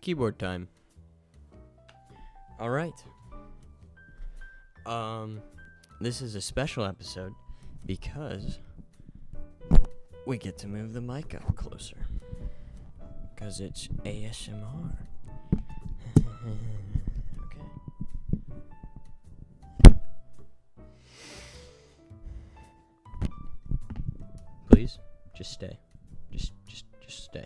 Keyboard time. Alright. This is a special episode because we get to move the mic up closer. Because it's ASMR. Okay. Please, just stay. Just stay.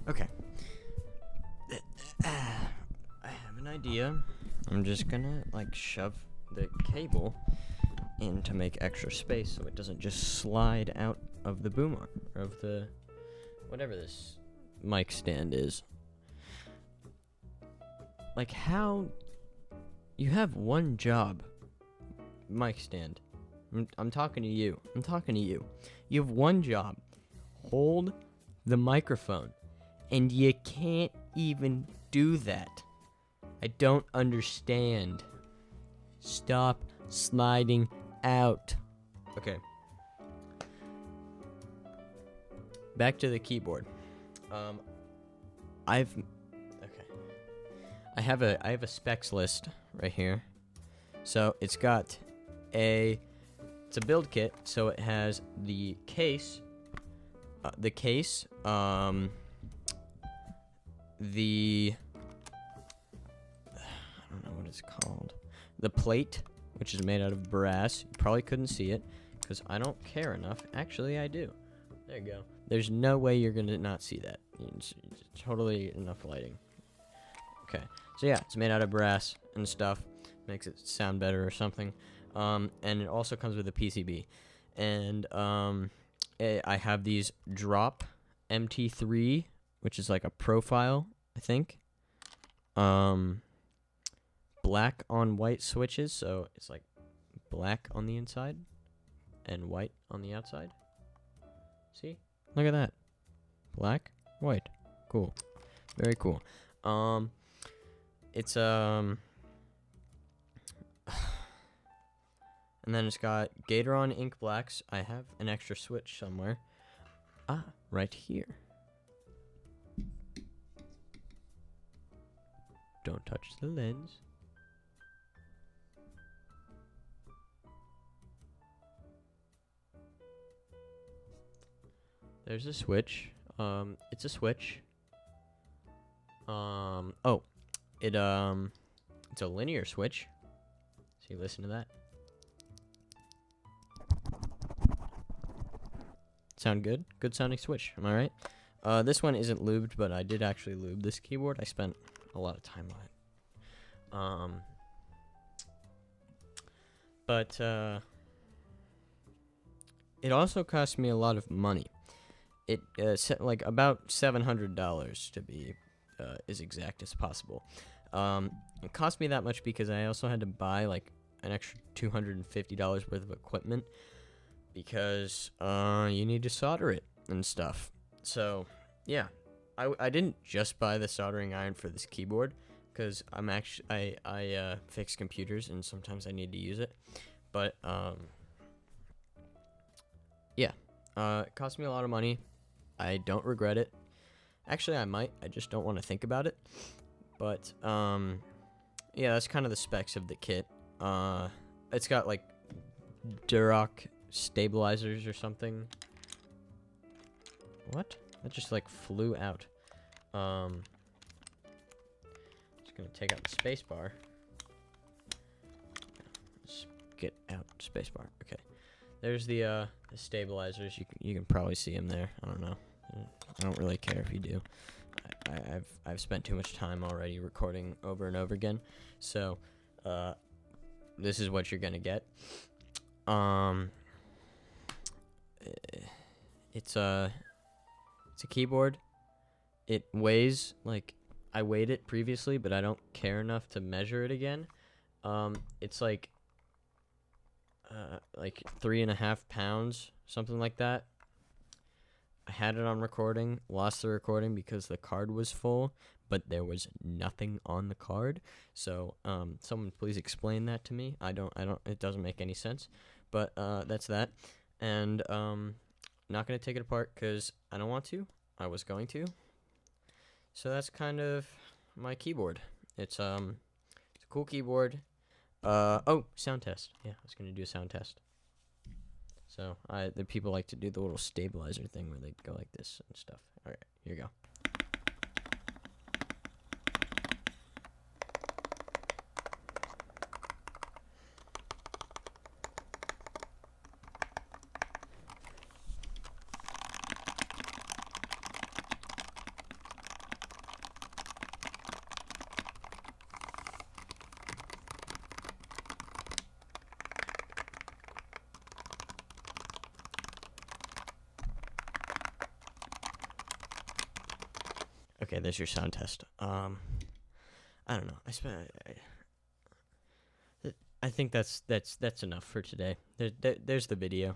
Okay. I have an idea. I'm just gonna shove the cable in to make extra space so it doesn't just slide out of the boom arm or of the whatever this mic stand is. Like, how you have one job, mic stand. I'm talking to you. You have one job. Hold the microphone. And you can't even do that. I don't understand. Stop sliding out. Okay. Back to the keyboard. I have a specs list right here. So it's got it's a build kit, so it has the case, the I don't know what it's called. The plate, which is made out of brass. You probably couldn't see it because I don't care enough. Actually, I do. There you go. There's no way you're gonna not see that. It's totally enough lighting. Okay. So yeah, it's made out of brass and stuff. Makes it sound better or something. And it also comes with a PCB. And I have these drop MT3, which is like a profile, I think. Black on white switches, so it's like black on the inside and white on the outside. See? Look at that. Black, white. Cool. Very cool. It's and then it's got Gatoron ink blacks. I have an extra switch somewhere. Right here. Don't touch the lens. There's a switch. It's a switch. It's a linear switch. So you listen to that. Sound good? Good sounding switch, am I right? This one isn't lubed, but I did actually lube this keyboard. I spent a lot of time on it. But it also cost me a lot of money. It about $700 to be as exact as possible. It cost me that much because I also had to buy an extra $250 worth of equipment because you need to solder it and stuff. So yeah, I didn't just buy the soldering iron for this keyboard because I fix computers and sometimes I need to use it. But yeah, it cost me a lot of money. I don't regret it. Actually, I might. I just don't want to think about it. But yeah, that's kind of the specs of the kit. It's got Duroc stabilizers or something. What? That just flew out. Just gonna take out the space bar. Let's get out space bar. Okay. There's the stabilizers. You can probably see them there. I don't know. I don't really care if you do. I've spent too much time already recording over and over again. So this is what you're gonna get. It's a keyboard. It weighs I weighed it previously, but I don't care enough to measure it again. It's 3.5 pounds, something like that. I had it on recording, lost the recording because the card was full, but there was nothing on the card. So someone please explain that to me. I don't. It doesn't make any sense. But that's that. And not gonna take it apart because I don't want to. I was going to. So that's kind of my keyboard. It's a cool keyboard. Oh, sound test. Yeah, I was gonna do a sound test. So the people like to do the little stabilizer thing where they go like this and stuff. All right, here you go. Okay, there's your sound test. I don't know. I think that's enough for today. There's the video.